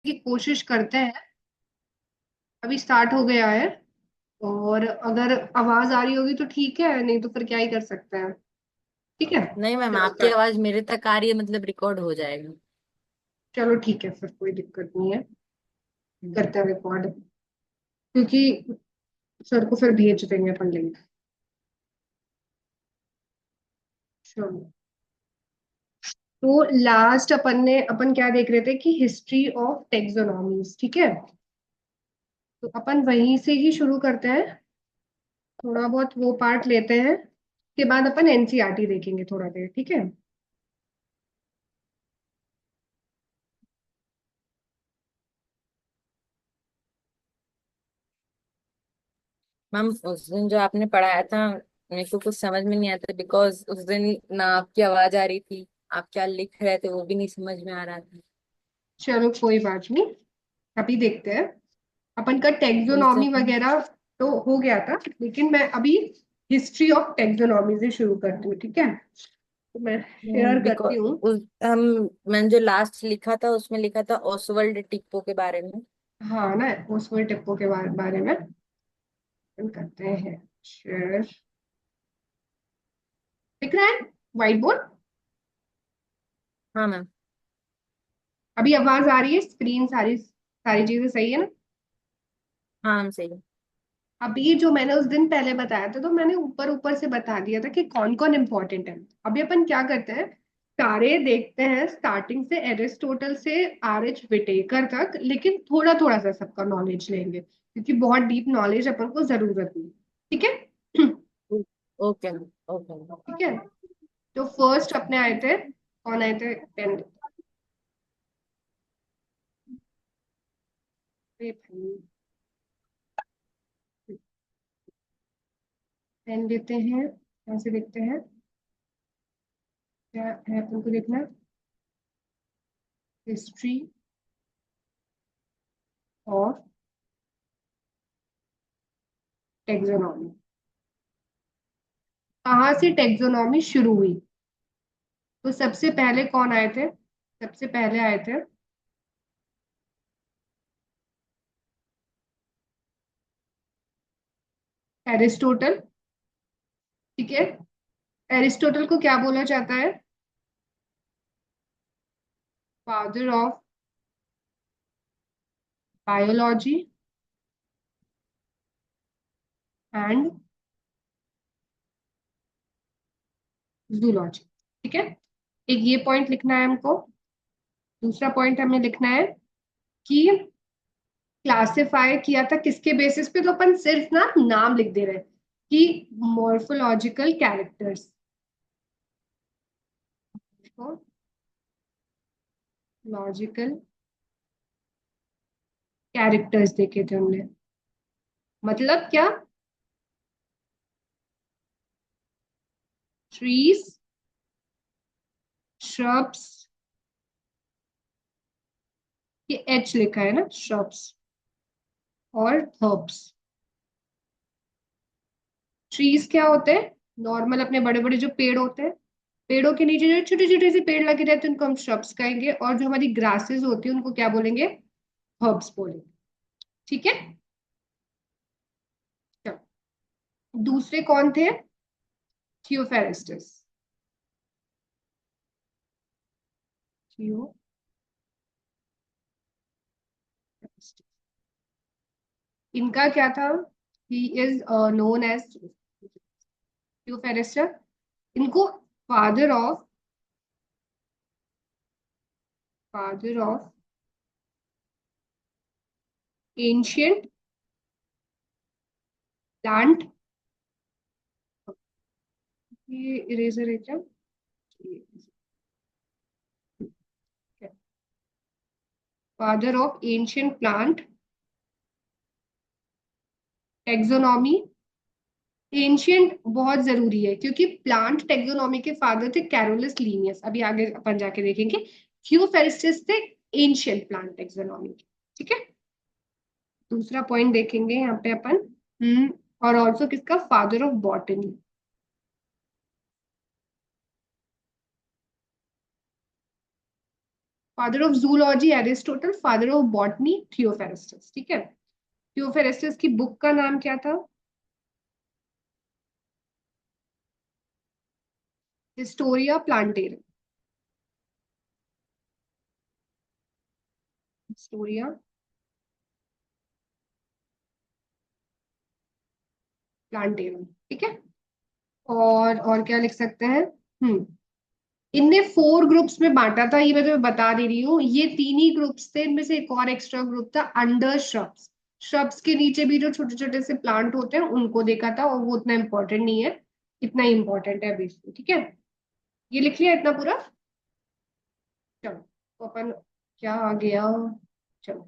की कोशिश करते हैं। अभी स्टार्ट हो गया है। और अगर आवाज आ रही होगी तो ठीक है, नहीं तो फिर क्या ही कर सकते हैं। ठीक है। नहीं मैम, चलो आपकी कर। आवाज मेरे तक आ रही है, मतलब रिकॉर्ड हो जाएगा। चलो ठीक है, फिर कोई दिक्कत नहीं है। हम्म। करते हैं रिकॉर्ड। क्योंकि सर को फिर भेज देंगे अपन लिंक। चलो। तो लास्ट अपन क्या देख रहे थे कि हिस्ट्री ऑफ टेक्सोनॉमीज, ठीक है। तो अपन वहीं से ही शुरू करते हैं। थोड़ा बहुत वो पार्ट लेते हैं, उसके बाद अपन एनसीईआरटी देखेंगे थोड़ा देर, ठीक है। मैम, उस दिन जो आपने पढ़ाया था मेरे को कुछ समझ में नहीं आता, बिकॉज उस दिन ना आपकी आवाज आ रही थी, आप क्या लिख रहे थे वो भी नहीं समझ में आ रहा था। चलो कोई बात नहीं। अभी देखते हैं। अपन का उस टेक्सोनॉमी दिन वगैरह तो हो गया था, लेकिन मैं अभी हिस्ट्री ऑफ टेक्सोनॉमी से शुरू करती हूँ, ठीक है। तो मैं शेयर करती बिकॉज हूँ। उस हम मैंने जो लास्ट लिखा था उसमें लिखा था ओसवाल्ड टिप्पो के बारे में। हाँ ना, ओसवर्ड टिप्पो के बारे में अपन करते हैं शेयर। दिख रहा है व्हाइट बोर्ड? हाँ मैम। अभी आवाज आ रही है, स्क्रीन सारी सारी चीजें सही है ना? हाँ मैम, सही है। अभी जो मैंने उस दिन पहले बताया था, तो मैंने ऊपर ऊपर से बता दिया था कि कौन कौन इंपॉर्टेंट है। अभी अपन क्या करते हैं, सारे देखते हैं स्टार्टिंग से एरिस्टोटल से आर एच विटेकर तक, लेकिन थोड़ा थोड़ा सा सबका नॉलेज लेंगे क्योंकि बहुत डीप नॉलेज अपन को जरूरत नहीं। ठीक है। Okay ma'am, okay ma'am. ठीक है। तो फर्स्ट अपने आए थे, कौन आए थे? पेन। पेन लेते हैं, यहाँ से देखते हैं क्या है अपन को देखना। हिस्ट्री और टेक्सोनॉमी। कहाँ से टेक्सोनॉमी शुरू हुई? तो सबसे पहले कौन आए थे? सबसे पहले आए थे एरिस्टोटल। ठीक है। एरिस्टोटल को क्या बोला जाता है? Father of biology and zoology. ठीक है। एक ये पॉइंट लिखना है हमको। दूसरा पॉइंट हमें लिखना है कि क्लासिफाई किया था किसके बेसिस पे, तो अपन सिर्फ ना नाम लिख दे रहे हैं कि मॉर्फोलॉजिकल कैरेक्टर्स। लॉजिकल कैरेक्टर्स देखे थे हमने। मतलब क्या? ट्रीज, श्रब्स, ये एच लिखा है ना, श्रब्स और हर्ब्स। ट्रीज क्या होते हैं? नॉर्मल अपने बड़े बड़े जो पेड़ होते हैं, पेड़ों के नीचे जो छोटे छोटे से पेड़ लगे रहते हैं उनको हम श्रब्स कहेंगे, और जो हमारी ग्रासेस होती है उनको क्या बोलेंगे? हर्ब्स बोलेंगे। ठीक है। चलो, दूसरे कौन थे? थियोफेरेस्टस। इनका क्या था? He is known as Theophrastus. इनको फादर ऑफ एंशियंट प्लांट। ये इरेजर है क्या? Father of ancient plant taxonomy. Ancient बहुत जरूरी है क्योंकि प्लांट टेक्सोनॉमी के फादर थे कैरोलस लीनियस, अभी आगे अपन जाके देखेंगे। थियोफेरेस्टिस थे एंशियंट प्लांट टेक्सोनॉमी के। ठीक है। दूसरा पॉइंट देखेंगे यहाँ पे अपन। और ऑल्सो किसका? Father of botany. Father of zoology Aristotle, father of botany Theophrastus. ठीक है, थियोफेरेस्टस की बुक का नाम क्या था? Historia Plantarum. Historia Plantarum. ठीक है, और क्या लिख सकते हैं? हम्म, इनने 4 ग्रुप्स में बांटा था, ये मैं तुम्हें बता दे रही हूँ। ये 3 ही ग्रुप्स थे, इनमें से एक और एक्स्ट्रा ग्रुप था अंडर श्रब्स। श्रब्स के नीचे भी जो छोटे छोटे से प्लांट होते हैं उनको देखा था, और वो उतना इंपॉर्टेंट नहीं है, इतना इंपॉर्टेंट है अभी इसमें। ठीक है, ये लिख लिया इतना पूरा। चलो, तो अपन क्या आ गया, चलो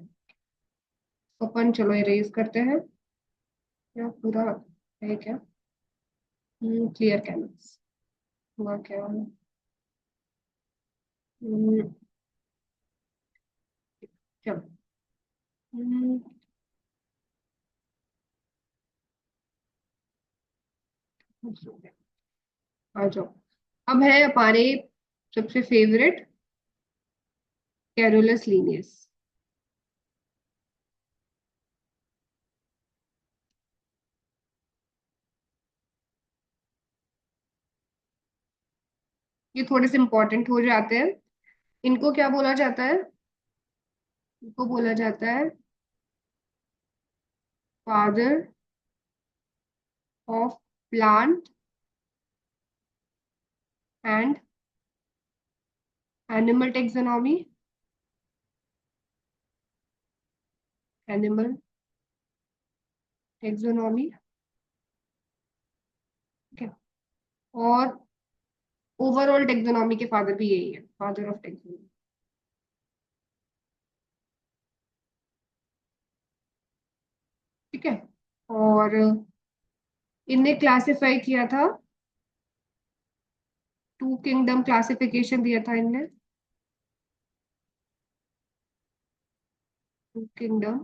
तो अपन चलो इरेज करते हैं, क्या पूरा है क्या? क्लियर कैनवस हुआ क्या? हम्म, चलो। हम्म, आ जाओ। अब है हमारे सबसे फेवरेट कैरोलस लीनियस। ये थोड़े से इंपॉर्टेंट हो जाते हैं। इनको क्या बोला जाता है? इनको बोला जाता है father of plant and animal taxonomy. Animal taxonomy. ठीक है, और ओवरऑल टेक्सोनॉमी के फादर भी यही है, फादर ऑफ टेक्सोनॉमी। ठीक है, और इनने क्लासिफाई किया था, 2 किंगडम क्लासिफिकेशन दिया था इनने। 2 किंगडम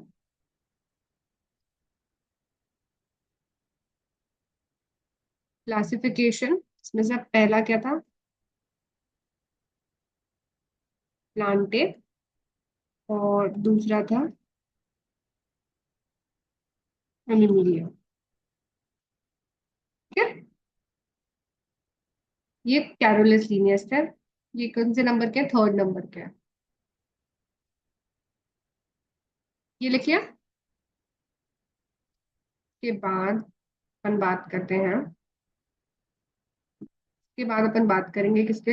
क्लासिफिकेशन, इसमें से पहला क्या था? प्लांटे, और दूसरा था एनिमिलिया। ठीक है, ये कैरोलस लीनियस है। ये कौन से नंबर के? 3rd नंबर के है। ये लिखिए। के बाद अपन बात करते हैं, के बाद अपन बात करेंगे किसके?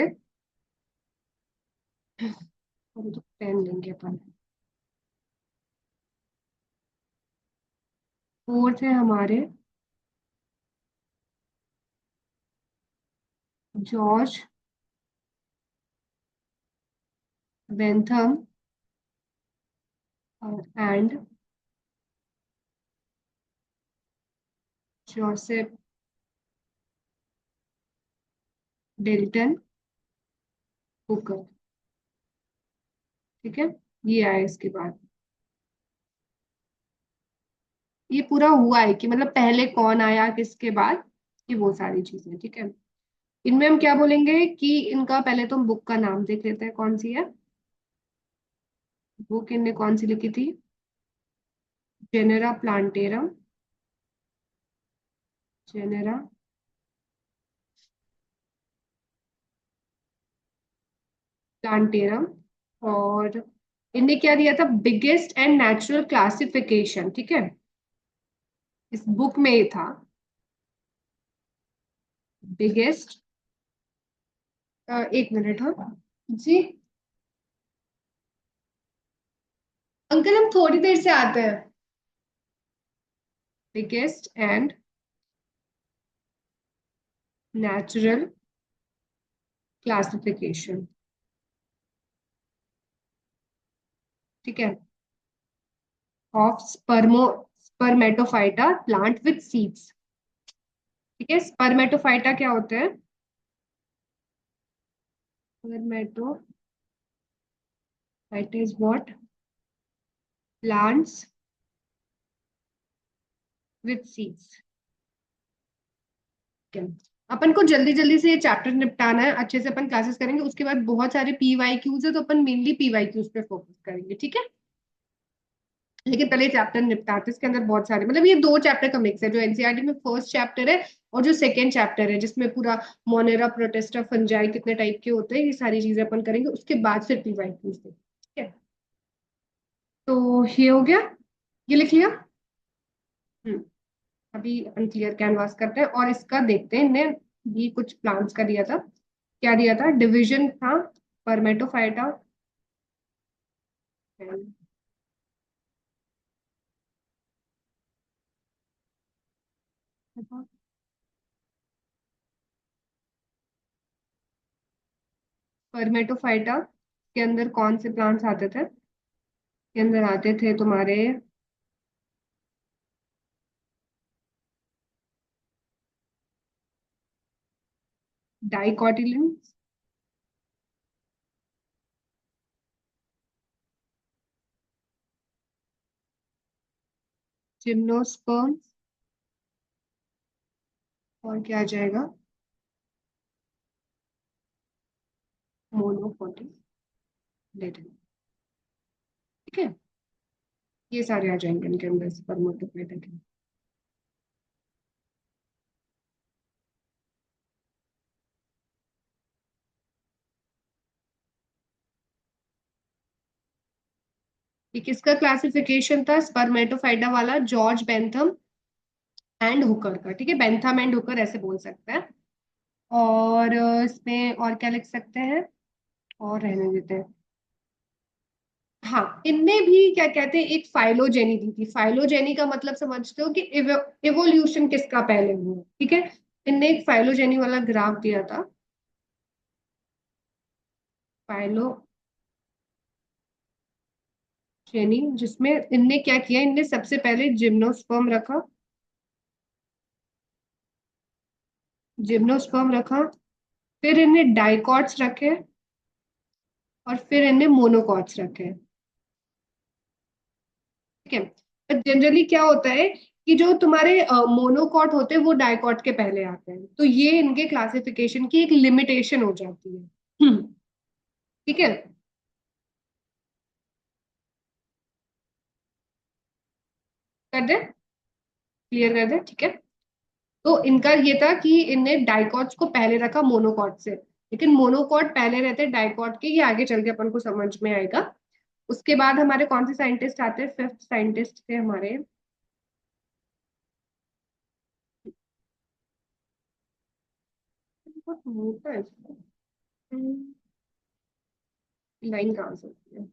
अभी तो पेन लेंगे अपन। 4th है हमारे George Bentham and Joseph डिल्टन Hooker. ठीक है, ये आया इसके बाद। ये पूरा हुआ है कि मतलब पहले कौन आया किसके बाद, ये वो सारी चीजें। ठीक है, इनमें हम क्या बोलेंगे कि इनका पहले तो हम बुक का नाम देख लेते हैं, कौन सी है बुक, इनने कौन सी लिखी थी? Genera plantarum. Genera plantarum. और इनने क्या दिया था? Biggest and natural classification. ठीक है, इस बुक में ये था बिगेस्ट। एक मिनट, हाँ जी अंकल, हम थोड़ी देर से आते हैं। Biggest and natural classification. ठीक है, of Spermatophyta plant with seeds. ठीक है, स्पर्मेटोफाइटा क्या होते हैं? Spermatophyta is what? Plants with seeds. अपन को जल्दी जल्दी से ये चैप्टर निपटाना है, अच्छे से अपन क्लासेस करेंगे, उसके बाद बहुत सारे पीवाईक्यूज है तो अपन मेनली पीवाईक्यूज पे फोकस करेंगे, ठीक है। लेकिन पहले चैप्टर निपटाते हैं, इसके अंदर बहुत सारे, मतलब ये दो चैप्टर का मिक्स है, जो एनसीईआरटी में फर्स्ट चैप्टर है और जो सेकेंड चैप्टर है जिसमें पूरा मोनेरा, प्रोटिस्टा, फंजाई कितने टाइप के होते हैं, ये सारी चीजें अपन करेंगे, उसके बाद फिर पीवाईक्यूज, ठीक है। तो ये हो गया, ये लिख लिया। हम्म। अभी अपन क्लियर कैनवास करते हैं और इसका देखते हैं, इनने भी कुछ प्लांट्स का दिया था, क्या दिया था, डिवीजन था, परमेटोफाइटा, परमेटोफाइटा के अंदर कौन से प्लांट्स आते थे, के अंदर आते थे तुम्हारे डाइकोटिलियंस, जिम्नोस्पर्म्स, और क्या आ जाएगा, मोनोकोटिलेडन, ठीक है। ये सारे आ जाएंगे इनके अंदर से परमेटोफाइटा के। ये किसका क्लासिफिकेशन था स्पर्मेटोफाइटा वाला, जॉर्ज बेंथम एंड हुकर का, ठीक है, बेंथम एंड हुकर ऐसे बोल सकते हैं। और इसमें और क्या लिख सकते हैं, और रहने देते हैं। हाँ, इनने भी क्या कहते हैं एक फाइलोजेनी दी थी, फाइलोजेनी का मतलब समझते हो कि इवोल्यूशन किसका पहले हुआ, ठीक है। इनने एक फाइलोजेनी वाला ग्राफ दिया था, फाइलोजेनी, जिसमें इनने क्या किया, इनने सबसे पहले जिम्नोस्पर्म रखा, जिम्नोस्पर्म रखा, फिर इनने डाइकॉट्स रखे, और फिर इनने मोनोकॉट्स रखे, ठीक है। पर जनरली क्या होता है कि जो तुम्हारे मोनोकॉट होते हैं वो डाइकॉट के पहले आते हैं, तो ये इनके क्लासिफिकेशन की एक लिमिटेशन हो जाती है। ठीक है, कर दे, क्लियर कर दे, ठीक है। तो इनका ये था कि इनने डाइकॉट्स को पहले रखा मोनोकॉट से, लेकिन मोनोकॉट पहले रहते डाइकॉट के, ये आगे चल के अपन को समझ में आएगा। उसके बाद हमारे कौन से साइंटिस्ट आते हैं, फिफ्थ साइंटिस्ट थे हमारे, बहुत मोटा है इसका। लाइन कहाँ से होती है,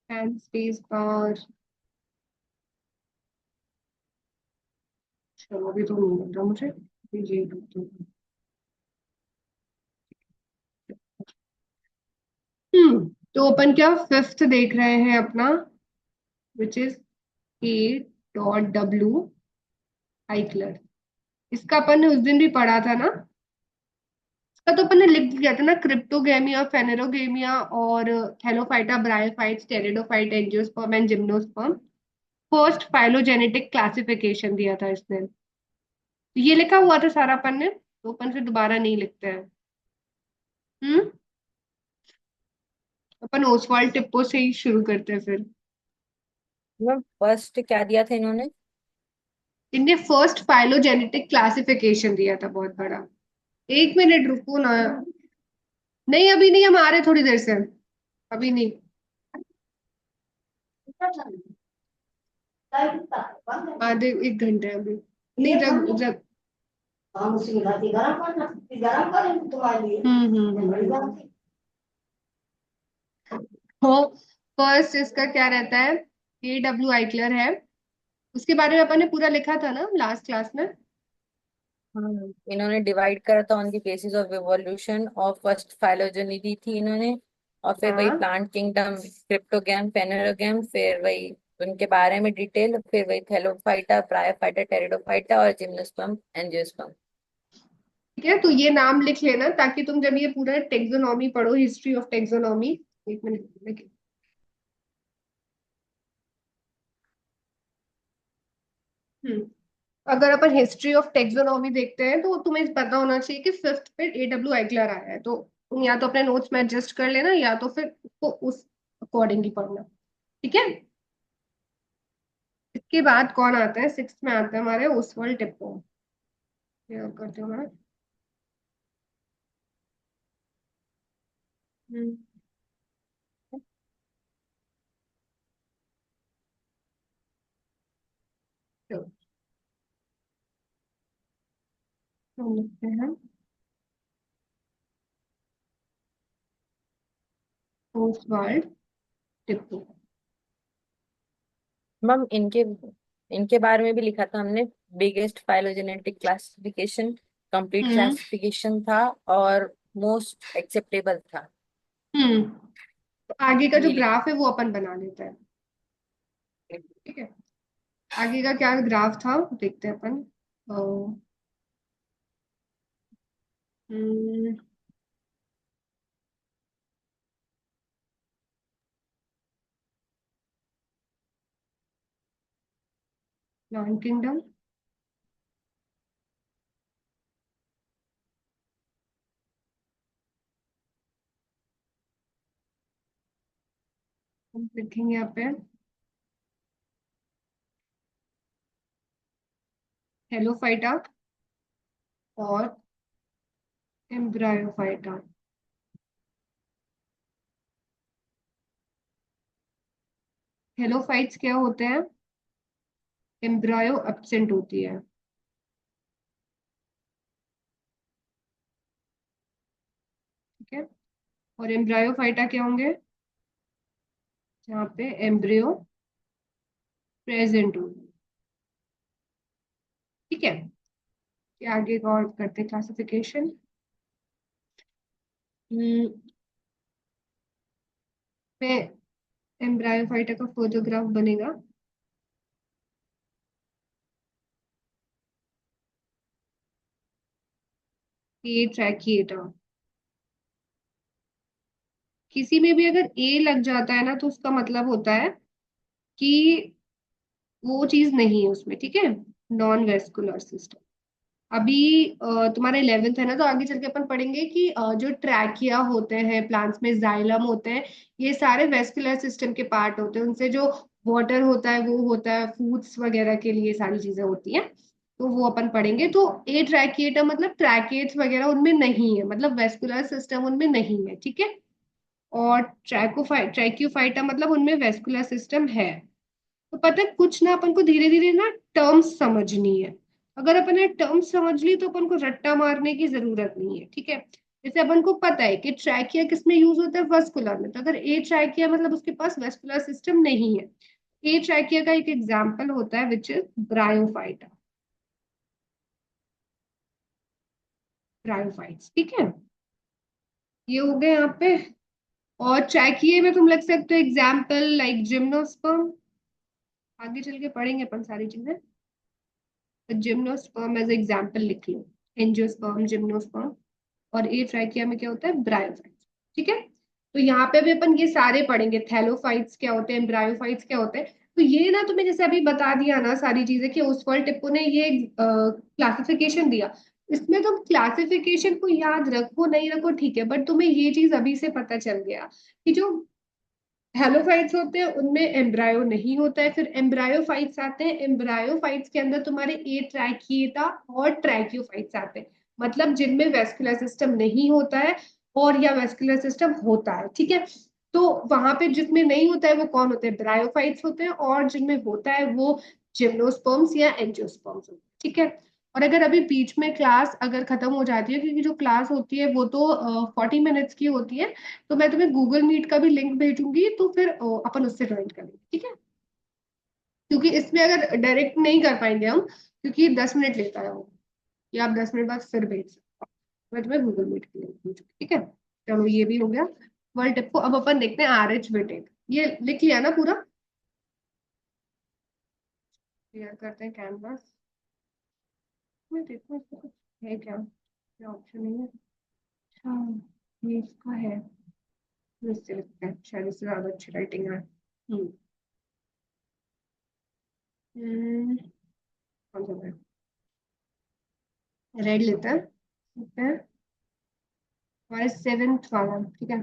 एंड स्पेस बार, चलो अभी तो नहीं मिल रहा मुझे, ये तो अपन क्या फिफ्थ देख रहे हैं अपना, which is A dot W Eichler. इसका अपन ने उस दिन भी पढ़ा था ना, इसका तो अपन ने लिख दिया था ना, क्रिप्टोगेमिया, फेनेरोगेमिया और Thallophyta, bryophytes, pteridophyte, angiosperm and gymnosperm, first phylogenetic classification दिया था इसने, तो ये लिखा हुआ था सारा अपन ने, तो अपन से दोबारा नहीं लिखते हैं। हम्म, अपन ओसवाल्ड टिप्पो से ही शुरू करते हैं फिर। मैम फर्स्ट क्या दिया था इन्होंने? इनने फर्स्ट फाइलोजेनेटिक क्लासिफिकेशन दिया था, बहुत बड़ा। एक मिनट रुको ना, नहीं अभी नहीं, हम आ रहे थोड़ी देर से, अभी नहीं। आधे एक घंटे अभी नहीं, जब जब हो, फर्स्ट इसका क्या रहता है, ए डब्ल्यू आइकलर है, उसके बारे में अपन ने पूरा लिखा था ना लास्ट क्लास में। हाँ, इन्होंने डिवाइड करा था on the basis of evolution, और फर्स्ट फाइलोजेनी दी थी इन्होंने, और फिर वही हाँ, प्लांट किंगडम, क्रिप्टोगैम, फेनेरोगैम, फिर वही उनके बारे में डिटेल, फिर वही थैलोफाइटा, ब्रायोफाइटा, टेरिडोफाइटा और जिम्नोस्पर्म, एंजियोस्पर्म। ठीक है, तो ये नाम लिख लेना ताकि तुम जब ये पूरा टेक्सोनॉमी पढ़ो, हिस्ट्री ऑफ टेक्सोनॉमी, एक मिनट हम्म अगर अपन हिस्ट्री ऑफ टेक्सोनॉमी देखते हैं तो तुम्हें पता होना चाहिए कि फिफ्थ पे AW आइक्लर आया है, तो तुम या तो अपने नोट्स में एडजस्ट कर लेना या तो फिर उसको उस अकॉर्डिंग ही पढ़ना। ठीक है। इसके बाद कौन आता है, सिक्स्थ में आता है हमारे ओसवाल्ड टिप्पो। ये करते हो मैं। हम्म, तो हम लिखते हैं ओसवाल्ड टिप्पो। मैम इनके इनके बारे में भी लिखा था हमने। बिगेस्ट फाइलोजेनेटिक क्लासिफिकेशन, कंप्लीट हम्म क्लासिफिकेशन था, और मोस्ट एक्सेप्टेबल था। हम्म तो आगे का जो ये लिखा। ग्राफ है वो अपन बना लेते हैं। ठीक है। आगे का क्या ग्राफ था देखते हैं अपन। 9 किंगडम। हम लिखेंगे यहाँ पे हेलोफाइटा और एम्ब्रायोफाइटा। हेलोफाइट्स क्या होते हैं, एम्ब्रायो एब्सेंट होती है। ठीक है। और एम्ब्रायोफाइटा क्या होंगे, जहाँ पे एम्ब्रियो प्रेजेंट होगी। ठीक है। ये आगे का और करते क्लासिफिकेशन। में एम्ब्रायोफाइटा का फोटोग्राफ बनेगा। ये ट्रैकिएटा। किसी में भी अगर ए लग जाता है ना तो उसका मतलब होता है कि वो चीज नहीं है उसमें। ठीक है। Non vascular system. अभी तुम्हारा 11th है ना, तो आगे चल के अपन पढ़ेंगे कि जो ट्रैकिया होते हैं प्लांट्स में, जाइलम होते हैं, ये सारे वेस्कुलर सिस्टम के पार्ट होते हैं। उनसे जो वाटर होता है वो होता है फूड्स वगैरह के लिए, सारी चीजें होती हैं। तो वो अपन पढ़ेंगे। तो ए ट्रैकिएटा मतलब ट्रैकेट्स वगैरह उनमें नहीं है, मतलब वेस्कुलर सिस्टम उनमें नहीं है। ठीक है। और ट्रैक्यूफाइटा मतलब उनमें वेस्कुलर सिस्टम है। तो पता है कुछ ना, अपन को धीरे धीरे ना टर्म्स समझनी है। अगर अपन ने टर्म्स समझ ली तो अपन को रट्टा मारने की जरूरत नहीं है। ठीक है। जैसे अपन को पता है कि ट्रैकिया किस में यूज होता है, वस्कुलर में। तो अगर ए ट्रैकिया मतलब उसके पास वेस्कुलर सिस्टम नहीं है। ए ट्रैकिया का एक एग्जाम्पल होता है विच इज ब्रायोफाइटा। ब्रायोफाइट्स। ठीक है। ये हो गए यहाँ पे। और ट्रैकिए में तुम लग सकते हो एग्जाम्पल लाइक जिम्नोस्पर्म। आगे चल के पढ़ेंगे अपन सारी चीजें। जिम्नोस्पर्म एज एग्जाम्पल लिख लो। Angiosperm, gymnosperm. और ए ट्राइकिया में क्या होता है, ब्रायोफाइट्स। ठीक है। तो यहाँ पे भी अपन ये सारे पढ़ेंगे, थैलोफाइट्स क्या होते हैं, ब्रायोफाइट्स क्या होते हैं। तो ये ना तुम्हें जैसे अभी बता दिया ना सारी चीजें कि ओसवाल्ड टिप्पो ने ये क्लासिफिकेशन दिया। इसमें तुम क्लासिफिकेशन को याद रखो नहीं रखो ठीक है, बट तुम्हें ये चीज अभी से पता चल गया कि जो हेलोफाइट्स होते हैं उनमें एम्ब्रायो नहीं होता है। फिर एम्ब्रायोफाइट्स आते हैं, एम्ब्रायोफाइट्स के अंदर तुम्हारे ए ट्रैकिएटा और ट्रैकियोफाइट्स आते हैं, मतलब जिनमें वेस्कुलर सिस्टम नहीं होता है और या वेस्कुलर सिस्टम होता है। ठीक है। तो वहां पे जिसमें नहीं होता है वो कौन होते हैं, ब्रायोफाइट्स होते हैं, और जिनमें होता है वो जिम्नोस्पर्म्स या एंजियोस्पर्म्स होते हैं। ठीक है। और अगर अभी बीच में क्लास अगर खत्म हो जाती है, क्योंकि जो क्लास होती है वो तो 40 मिनट्स की होती है, तो मैं तुम्हें गूगल मीट का भी लिंक भेजूंगी, तो फिर अपन उससे ज्वाइन करेंगे। ठीक है। क्योंकि इसमें अगर डायरेक्ट नहीं कर पाएंगे हम, क्योंकि 10 मिनट लेता है वो, या आप 10 मिनट बाद फिर भेज सकते हो। मैं तुम्हें गूगल मीट के लिंक भेजूंगी। ठीक है। चलो ये भी हो गया वर्ल्ड टिप को। अब अपन देखते हैं RH वेटेड। ये लिख लिया ना पूरा। क्लियर करते हैं कैनवास में, देखो इसमें कुछ है क्या, क्या ऑप्शन नहीं है। अच्छा, ये इसका है। तो इससे लिखते हैं, शायद इससे ज्यादा अच्छी राइटिंग है। हम्म हम्म, कौन सा है? रेड लेते हैं, लेते हैं। हमारे सेवेंथ वाला, ठीक है।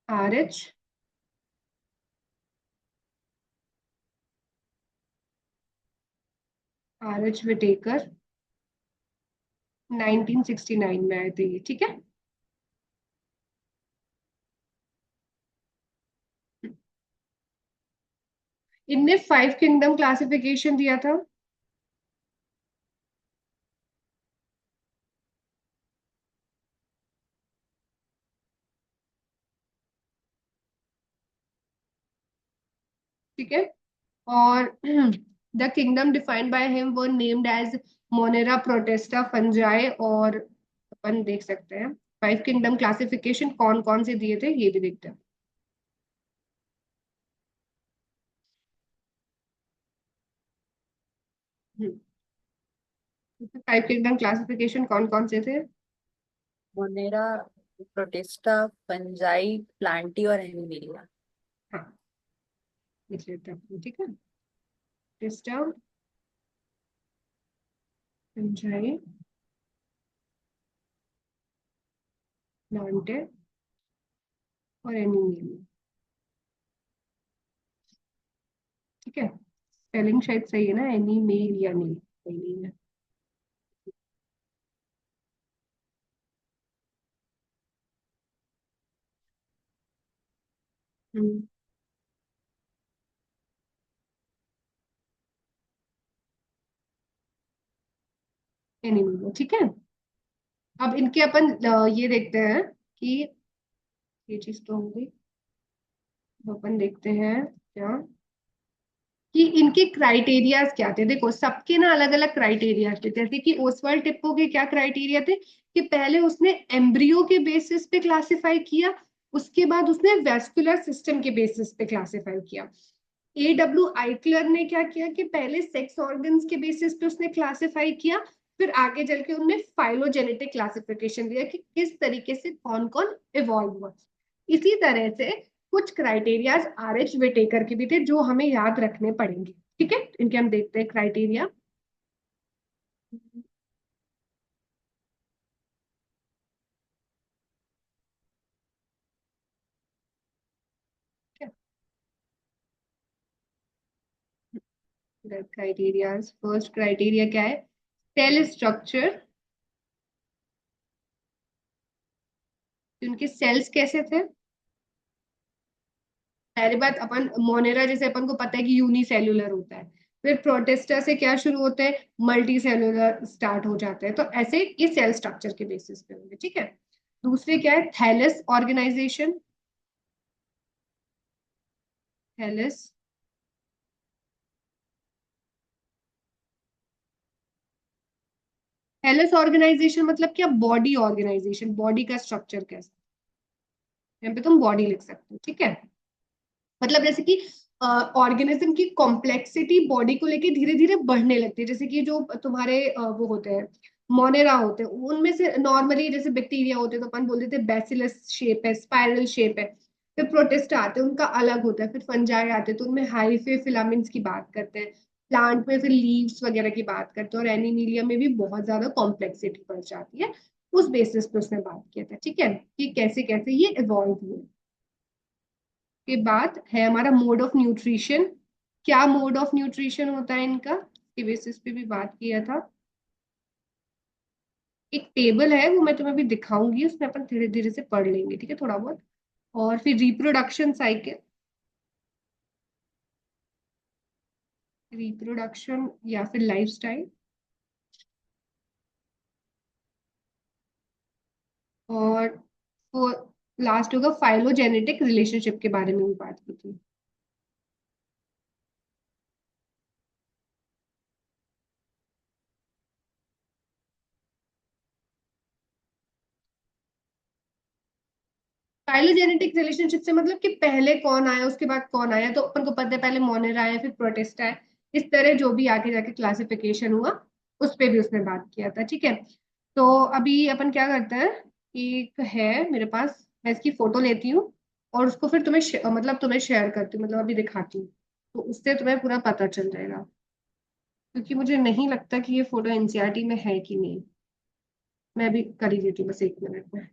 R H, R H Whittaker 1969 में आए थे ये, ठीक है। इनने फाइव किंगडम क्लासिफिकेशन दिया था। ठीक है। और the kingdom defined by him were named as Monera, Protista, Fungi, और अपन देख सकते हैं फाइव किंगडम क्लासिफिकेशन कौन कौन से दिए थे, ये भी देखते हैं। फाइव किंगडम क्लासिफिकेशन कौन कौन से थे? मोनेरा, प्रोटेस्टा, फंजाई, प्लांटी और एनिमिलिया। हाँ, लिख लेते हैं, ठीक है। प्रोटेस्टा, फंजाई, प्लांटे और एनिमिलिया, ठीक है। स्पेलिंग शायद सही है ना, एनिमेलिया नहीं, सही नहीं है। हम्म, एनिमिलिया, ठीक है। अब इनके अपन ये देखते हैं कि ये चीज तो होगी। तो अपन देखते हैं क्या, कि इनके क्राइटेरियाज क्या थे। देखो सबके ना अलग अलग क्राइटेरिया थे। जैसे कि ओसवाल्ड टिप्पो के क्या क्राइटेरिया थे, कि पहले उसने एम्ब्रियो के बेसिस पे क्लासिफाई किया, उसके बाद उसने वेस्कुलर सिस्टम के बेसिस पे क्लासिफाई किया। AW आइक्लर ने क्या किया कि पहले सेक्स ऑर्गन्स के बेसिस पे उसने क्लासिफाई किया, फिर आगे चल के उन्होंने फाइलोजेनेटिक क्लासिफिकेशन दिया कि किस तरीके से कौन कौन इवॉल्व हुआ। इसी तरह से कुछ क्राइटेरियाज RH विटेकर के भी थे जो हमें याद रखने पड़ेंगे, ठीक है। इनके हम देखते हैं क्राइटेरिया। क्राइटेरियाज, फर्स्ट क्राइटेरिया क्या है? सेल स्ट्रक्चर, उनके सेल्स कैसे थे। पहली बात, अपन मोनेरा जैसे अपन को पता है कि यूनिसेल्युलर होता है, फिर प्रोटेस्टा से क्या शुरू होते हैं, मल्टी सेल्युलर स्टार्ट हो जाते हैं, तो ऐसे ये सेल स्ट्रक्चर के बेसिस पे होंगे, ठीक है। दूसरे क्या है, thallus organisation, thallus. Thallus organisation मतलब क्या, बॉडी ऑर्गेनाइजेशन, बॉडी का स्ट्रक्चर कैसा। यहाँ पे तुम बॉडी लिख सकते हो, ठीक है। मतलब जैसे कि ऑर्गेनिज्म की कॉम्प्लेक्सिटी बॉडी को लेके धीरे धीरे बढ़ने लगती है। जैसे कि जो तुम्हारे वो होते हैं, मोनेरा होते हैं, उनमें से नॉर्मली जैसे बैक्टीरिया होते हैं तो अपन बोल देते हैं बैसिलस शेप है, स्पाइरल शेप है। फिर प्रोटिस्टा आते हैं, उनका अलग होता है। फिर फंजाई आते हैं तो उनमें हाइफे फिलामेंट्स की बात करते हैं। प्लांट में फिर लीव्स वगैरह की बात करते हैं, और एनिमीलिया में भी बहुत ज्यादा कॉम्प्लेक्सिटी बढ़ जाती है। उस बेसिस पे उसने बात किया था, ठीक है, कि कैसे कैसे ये इवॉल्व हुए। के बाद है हमारा मोड ऑफ न्यूट्रिशन। क्या मोड ऑफ न्यूट्रिशन होता है इनका, के बेसिस पे भी बात किया था। एक टेबल है, वो मैं तुम्हें अभी दिखाऊंगी, उसमें अपन धीरे धीरे से पढ़ लेंगे, ठीक है, थोड़ा बहुत। और फिर रिप्रोडक्शन साइकिल, रिप्रोडक्शन या फिर लाइफस्टाइल, और वो लास्ट होगा फाइलोजेनेटिक रिलेशनशिप के बारे में भी बात की थी। फाइलोजेनेटिक रिलेशनशिप से मतलब कि पहले कौन आया उसके बाद कौन आया, तो अपन को पता है पहले मोनेरा आया फिर प्रोटिस्टा है। इस तरह जो भी आगे जाके क्लासिफिकेशन हुआ उस पे भी उसने बात किया था, ठीक है। तो अभी अपन क्या करते हैं, एक है मेरे पास, मैं इसकी फोटो लेती हूँ और उसको फिर तुम्हें मतलब तुम्हें शेयर करती हूँ, मतलब अभी दिखाती हूँ। तो उससे तुम्हें पूरा पता चल जाएगा, क्योंकि मुझे नहीं लगता कि ये फोटो एनसीईआरटी में है कि नहीं। मैं भी कर ही देती हूँ बस 1 मिनट में।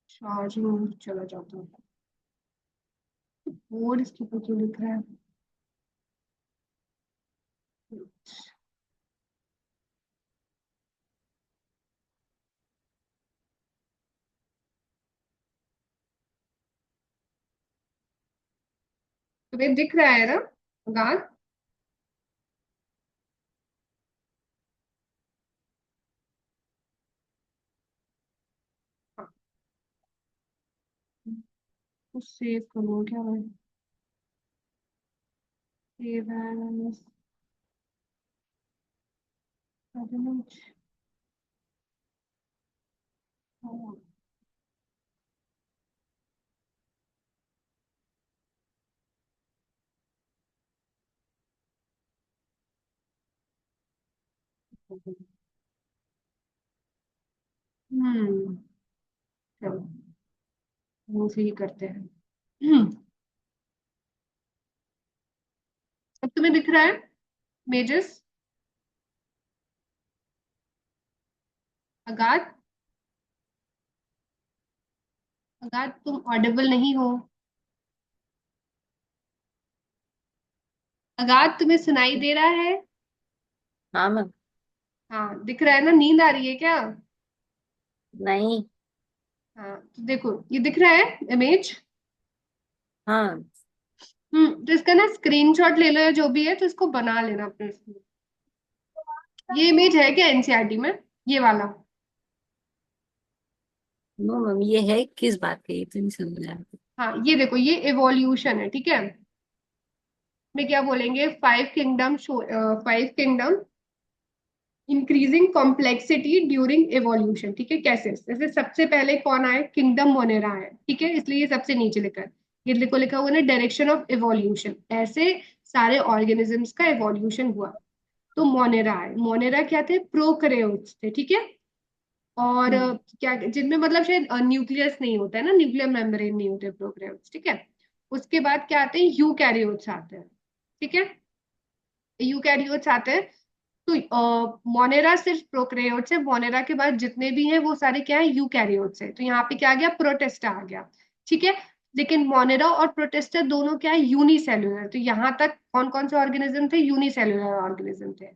चार्जिंग चला जाता है। बोर्ड इसके ऊपर क्यों लिख रहा है? तुम्हें दिख रहा है ना गान? हाँ, तो सेव करो क्या है? सेव एज, हम्म, चलो वो से ही करते हैं। अब तुम्हें दिख रहा है मेजस? अगात, अगात तुम ऑडिबल नहीं हो। अगात तुम्हें सुनाई दे रहा है? हाँ मैम। हाँ दिख रहा है ना, नींद आ रही है क्या? नहीं। हाँ तो देखो ये दिख रहा है इमेज। हाँ। तो इसका ना स्क्रीनशॉट ले लो या जो भी है, तो इसको बना लेना अपने इसमें। ये इमेज है क्या एनसीईआरटी में, ये वाला? नो मैम, ये है किस बात का, ये तो नहीं समझ आ रहा। हाँ ये देखो, ये एवोल्यूशन है, ठीक है। में क्या बोलेंगे, 5 kingdom show, 5 kingdom increasing complexity during evolution, ठीक है। कैसे? जैसे सबसे पहले कौन आए, किंगडम मोनेरा है, ठीक है, इसलिए ये सबसे नीचे लिखा है। ये देखो लिखा हुआ है ना, डायरेक्शन ऑफ एवोल्यूशन, ऐसे सारे ऑर्गेनिजम्स का एवोल्यूशन हुआ। तो मोनेरा है, मोनेरा क्या थे, प्रोकैरियोट्स थे, ठीक है। और हम्म। क्या जिनमें मतलब शायद न्यूक्लियस नहीं होता है ना, न्यूक्लियर मेम्ब्रेन नहीं होते प्रोकैरियोट्स, ठीक है। उसके बाद क्या आते हैं, यूकैरियोट्स आते हैं, ठीक है। यूकैरियोट्स आते हैं। तो मोनेरा सिर्फ प्रोकैरियोट्स है, मोनेरा के बाद जितने भी हैं वो सारे क्या है, यूकैरियोट्स है। तो यहाँ पे क्या आ गया, प्रोटिस्टा आ गया, ठीक है। लेकिन मोनेरा और प्रोटिस्टा दोनों क्या है, यूनिसेल्युलर। तो यहाँ तक कौन कौन से ऑर्गेनिज्म थे, यूनिसेल्युलर ऑर्गेनिज्म थे।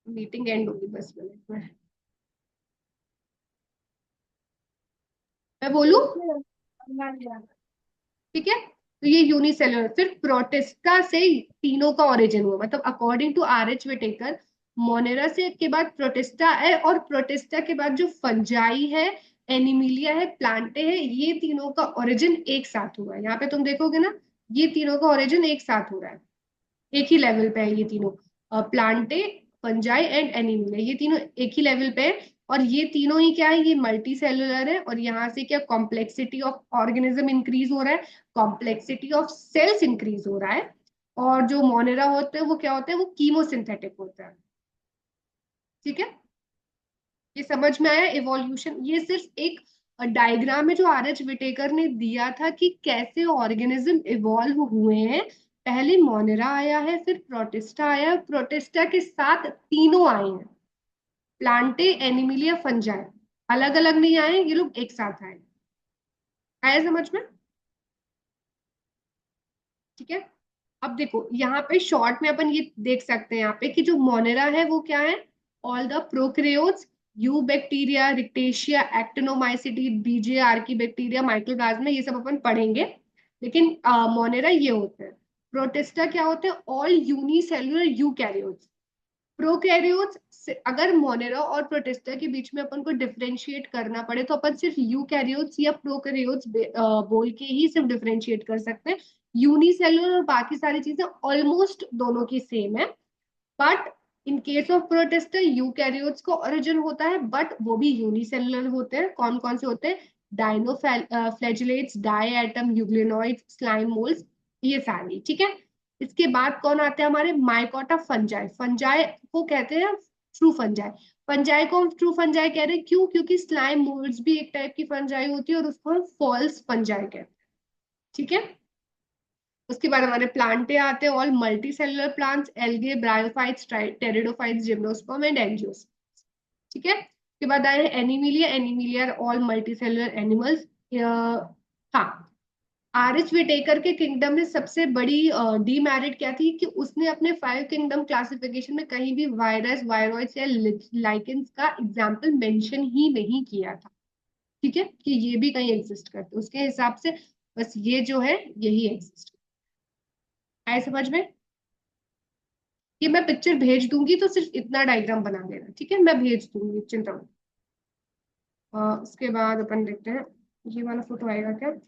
मीटिंग एंड होगी बस मिनट में, मैं बोलूं? ठीक है। तो ये यूनिसेलुलर, फिर प्रोटिस्टा से तीनों का ओरिजिन हुआ, मतलब according to RH Whittaker, Monera से के बाद प्रोटिस्टा है, और प्रोटिस्टा के बाद जो फंजाई है, एनिमिलिया है, प्लांटे है, ये तीनों का ओरिजिन एक साथ हुआ है। यहाँ पे तुम देखोगे ना, ये तीनों का ओरिजिन एक साथ हो रहा है, एक ही लेवल पे है ये तीनों। प्लांटे, फंजाई एंड एनिमल, ये तीनों एक ही लेवल पे है। और ये तीनों ही क्या है, ये मल्टी सेलुलर है। और यहाँ से क्या, कॉम्प्लेक्सिटी ऑफ ऑर्गेनिज्म इंक्रीज हो रहा है, कॉम्प्लेक्सिटी ऑफ सेल्स इंक्रीज हो रहा है। और जो मोनेरा होते हैं वो क्या होते हैं, वो कीमोसिंथेटिक होता है, ठीक है। ये समझ में आया इवोल्यूशन? ये सिर्फ एक डायग्राम है जो RH विटेकर ने दिया था कि कैसे ऑर्गेनिज्म इवॉल्व हुए हैं। पहले मोनेरा आया है, फिर प्रोटिस्टा आया है, प्रोटिस्टा के साथ तीनों आए हैं, प्लांटे, एनिमिलिया, फंजाई। अलग अलग नहीं आए, ये लोग एक साथ आए। आया समझ में? ठीक है। अब देखो यहाँ पे शॉर्ट में अपन ये देख सकते हैं यहाँ पे कि जो मोनेरा है वो क्या है, all the prokaryotes, eubacteria, rickettsia, actinomycetes, बीजे, आर्की बैक्टीरिया, माइक्रोप्लाज्मा, ये सब अपन पढ़ेंगे। लेकिन मोनेरा ये होते हैं। प्रोटिस्टा क्या होते हैं, ऑल यूनिसेल्युलर यूकैरियोट्स। प्रोकैरियोट्स से अगर मोनेरा और प्रोटिस्टा के बीच में अपन को डिफरेंशिएट करना पड़े तो अपन सिर्फ यूकैरियोट्स या प्रोकैरियोट्स बोल के ही सिर्फ डिफरेंशिएट कर सकते हैं। यूनिसेलुलर और बाकी सारी चीजें ऑलमोस्ट दोनों की सेम है। But in case of protista eukaryotes का ओरिजिन होता है, बट वो भी यूनिसेलुलर होते हैं। कौन कौन से होते हैं, dinoflagellates, diatom euglenoids, slime moulds, ये सारी। ठीक है। इसके बाद कौन आते हैं हमारे, माइकोटा फंजाई। फंजाई को कहते हैं ट्रू फंजाई। फंजाई को हम ट्रू फंजाई कह रहे हैं क्यों, क्योंकि स्लाइम मोल्ड्स भी एक टाइप की फंजाई होती है और उसको हम फॉल्स फंजाई कहते हैं। ठीक है। उसके बाद हमारे प्लांटे आते हैं, all multi cellular plants, algae, bryophytes, pteridophytes, gymnosperm and angiosperm. ठीक है। उसके बाद आए Animalia. Animalia all multi cellular animals. हाँ, आर एच विटेकर के किंगडम में सबसे बड़ी डीमेरिट क्या थी कि उसने अपने 5 किंगडम क्लासिफिकेशन में कहीं भी वायरस, वायरॉइड्स या लाइकेंस का एग्जाम्पल मेंशन ही नहीं किया था। ठीक है, कि ये भी कहीं एग्जिस्ट करते, उसके हिसाब से बस ये जो है यही एग्जिस्ट। आए समझ में? ये मैं पिक्चर भेज दूंगी तो सिर्फ इतना डायग्राम बना लेना, ठीक है, मैं भेज दूंगी, चिंता मत। उसके बाद अपन देखते हैं ये वाला फोटो आएगा क्या।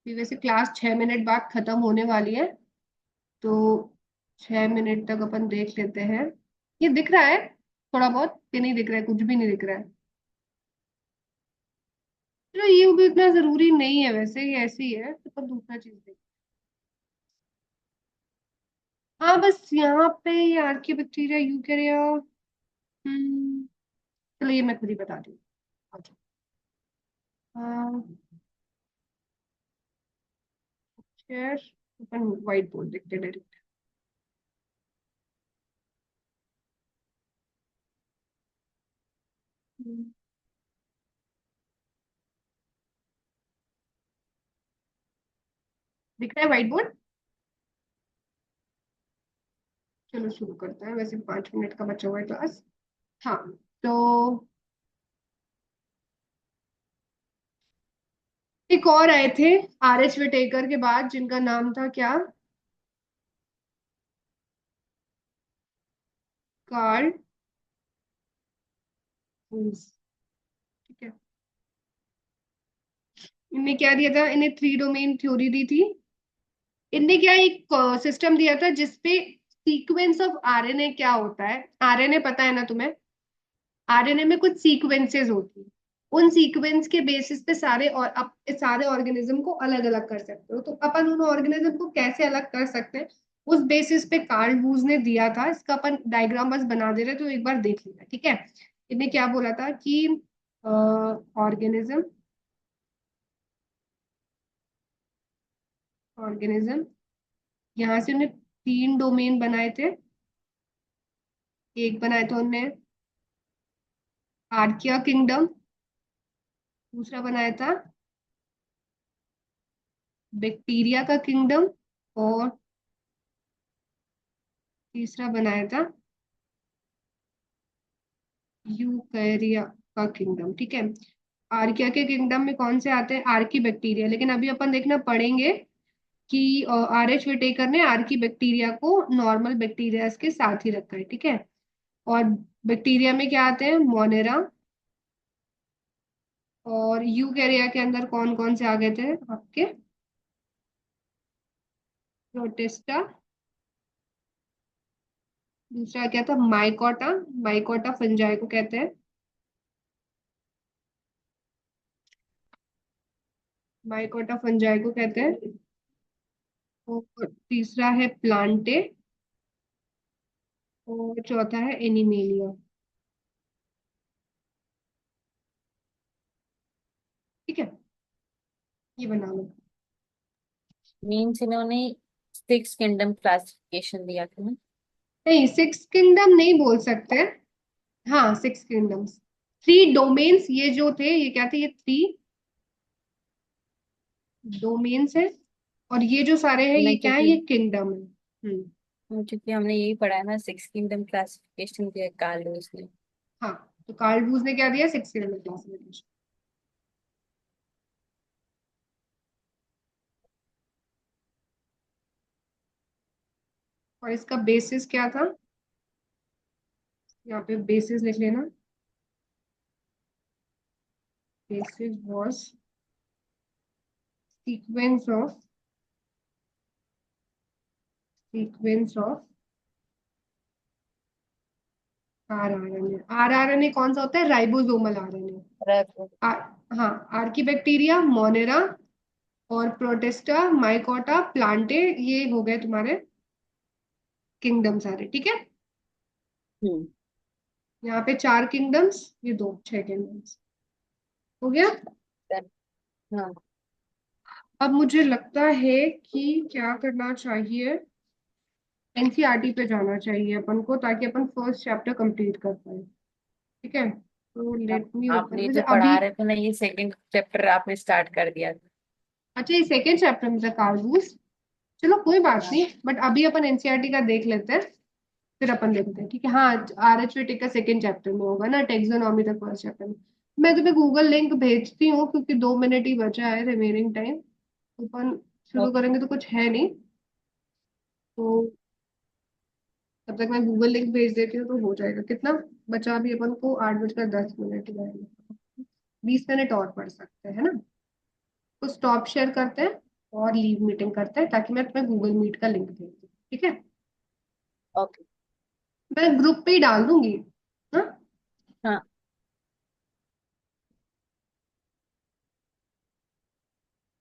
ये वैसे क्लास 6 मिनट बाद खत्म होने वाली है, तो 6 मिनट तक अपन देख लेते हैं। ये दिख रहा है थोड़ा बहुत कि नहीं दिख रहा है, कुछ भी नहीं दिख रहा है। चलो ये भी इतना जरूरी नहीं है वैसे, ये ऐसे ही है, तो अपन दूसरा चीज देख। हाँ बस यहाँ पे ये आर्कियोबैक्टीरिया, यूकेरिया। चलो ये मैं खुद ही बता दूँ। अच्छा। हाँ, शेयर। अपन व्हाइट बोर्ड देखते हैं डायरेक्ट। दिख रहा है व्हाइट बोर्ड? चलो शुरू करते हैं, वैसे 5 मिनट का बचा हुआ है क्लास। हाँ, तो एक और आए थे आर एच विटेकर के बाद, जिनका नाम था क्या, कार्ल वुन्स। ठीक है। इनने क्या दिया था, इन्हें 3 डोमेन थ्योरी दी थी। इनने क्या एक सिस्टम दिया था जिसपे सीक्वेंस ऑफ आरएनए क्या होता है, आरएनए पता है ना तुम्हें, आरएनए में कुछ सीक्वेंसेस होती है। उन सीक्वेंस के बेसिस पे सारे ऑर्गेनिज्म को अलग अलग कर सकते हो, तो अपन उन ऑर्गेनिज्म को कैसे अलग कर सकते हैं, उस बेसिस पे कार्ल वूज ने दिया था। इसका अपन डायग्राम बस बना दे रहे तो एक बार देख लेना, ठीक है। इन्हें क्या बोला था कि ऑर्गेनिज्म, ऑर्गेनिज्म, यहाँ से उन्हें 3 डोमेन बनाए थे। एक बनाया था उनने आर्किया किंगडम, दूसरा बनाया था बैक्टीरिया का किंगडम, और तीसरा बनाया था यूकैरिया का किंगडम। ठीक है। आर्किया के किंगडम में कौन से आते हैं, आर्की बैक्टीरिया, लेकिन अभी अपन देखना पढ़ेंगे कि आर एच विटेकर ने आर्की बैक्टीरिया को नॉर्मल बैक्टीरिया के साथ ही रखा है। ठीक है। और बैक्टीरिया में क्या आते हैं, मोनेरा, और यूकैरिया के अंदर कौन कौन से आ गए थे आपके, प्रोटिस्टा, दूसरा क्या था, माइकोटा। माइकोटा फंजाई को कहते हैं, माइकोटा फंजाई को कहते हैं। और तीसरा है प्लांटे, और चौथा है एनिमेलिया। ठीक है, ये बना लो। मीन्स इन्होंने 6 किंगडम क्लासिफिकेशन दिया था ना। नहीं, सिक्स किंगडम नहीं बोल सकते। हाँ, सिक्स किंगडम्स, थ्री डोमेन्स, ये जो थे ये क्या थे, ये थ्री डोमेन्स है। और ये जो सारे हैं ये नहीं, क्या है, क्योंकि ये किंगडम है। क्योंकि हमने यही पढ़ा है ना, 6 किंगडम क्लासिफिकेशन दिया कार्ल लुईस ने। हाँ, तो कार्ल बूज ने क्या दिया, सिक्स किंगडम क्लासिफिकेशन। और इसका बेसिस क्या था, यहाँ पे बेसिस लिख लेना। Basis was sequence of rRNA. RRNA कौन सा होता है, राइबोसोमल आरएनए। रैप- आर, हाँ, आर्कीबैक्टीरिया, मोनेरा और प्रोटिस्टा, माइकोटा, प्लांटे, ये हो गए तुम्हारे किंगडम सारे। ठीक है, हम्म। यहाँ पे चार किंगडम्स, ये दो, छह किंगडम्स हो गया। हाँ। अब मुझे लगता है कि क्या करना चाहिए, एनसीईआरटी पे जाना चाहिए अपन को, ताकि अपन फर्स्ट चैप्टर कंप्लीट कर पाए। ठीक है, तो लेट मी आपने ओपन, ये वैसे जो अभी। पढ़ा रहे थे ना, ये 2nd चैप्टर आपने स्टार्ट कर दिया था। अच्छा, ये सेकेंड चैप्टर में था कार्बूस। चलो कोई बात हाँ। नहीं, बट अभी अपन एनसीईआरटी का देख लेते हैं, फिर अपन देखते हैं। ठीक है, हाँ, आरएचवीटी का सेकेंड चैप्टर में होगा ना, टेक्सोनॉमी तक फर्स्ट चैप्टर में। मैं तुम्हें गूगल लिंक भेजती हूँ, क्योंकि 2 मिनट ही बचा है रिमेनिंग टाइम, अपन शुरू ओके। करेंगे तो कुछ है नहीं। तो तब तक मैं गूगल लिंक भेज देती हूँ, तो हो जाएगा। कितना बचा अभी अपन को, 8:10 ही आएगा। 20 मिनट और पढ़ सकते हैं ना। तो स्टॉप शेयर करते हैं और लीव मीटिंग करते हैं, ताकि मैं तुम्हें गूगल मीट का लिंक भेज दूँ। ठीक है, ओके। मैं ग्रुप पे ही डाल दूंगी। हाँ, हाँ।